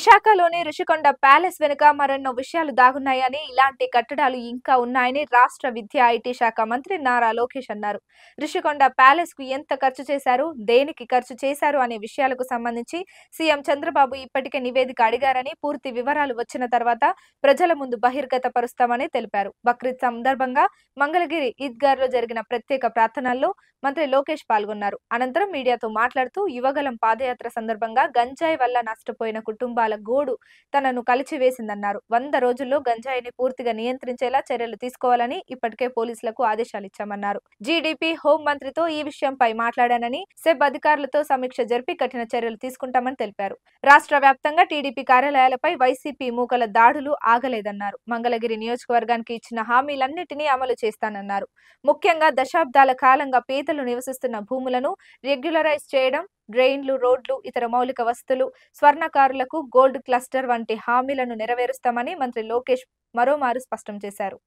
విశాఖలోని రుషికొండ ప్యాలెస్ వెనుక మరెన్నో విషయాలు దాగున్నాయని, ఇలాంటి కట్టడాలు ఇంకా ఉన్నాయని రాష్ట్ర విద్య, ఐటీ శాఖ మంత్రి నారా లోకేష్ అన్నారు. రుషికొండ ప్యాలెస్ కు ఎంత ఖర్చు చేశారు, దేనికి ఖర్చు చేశారు అనే విషయాలకు సంబంధించి సీఎం చంద్రబాబు ఇప్పటికే నివేదిక అడిగారని, పూర్తి వివరాలు వచ్చిన తర్వాత ప్రజల ముందు బహిర్గత పరుస్తామని తెలిపారు. బక్రీద్ సందర్భంగా మంగళగిరి ఈద్గాలో జరిగిన ప్రత్యేక ప్రార్థనల్లో మంత్రి లోకేష్ పాల్గొన్నారు. అనంతరం మీడియాతో మాట్లాడుతూ, యువగలం పాదయాత్ర సందర్భంగా గంజాయి వల్ల నష్టపోయిన కుటుంబాల గోడు తనను కలిచివేసిందన్నారు. 100 రోజుల్లో గంజాయిని పూర్తిగా నియంత్రించేలా చర్యలు తీసుకోవాలని ఇప్పటికే పోలీసులకు ఆదేశాలిచ్చామన్నారు. జీడీపీ, హోం మంత్రితో ఈ విషయంపై మాట్లాడానని, సెబ్ అధికారులతో సమీక్ష జరిపి కఠిన చర్యలు తీసుకుంటామని తెలిపారు. రాష్ట్ర వ్యాప్తంగా టీడీపీ కార్యాలయాలపై వైసీపీ మూకల దాడులు ఆగలేదన్నారు. మంగళగిరి నియోజకవర్గానికి ఇచ్చిన హామీలన్నింటినీ అమలు చేస్తానన్నారు. ముఖ్యంగా దశాబ్దాల కాలంగా పేదలు నివసిస్తున్న భూములను రెగ్యులరైజ్ చేయడం, డ్రైన్లు, రోడ్లు, ఇతర మౌలిక వసతులు, స్వర్ణకారులకు గోల్డ్ క్లస్టర్ వంటి హామీలను నెరవేరుస్తామని మంత్రి లోకేష్ మరోమారు స్పష్టం చేశారు.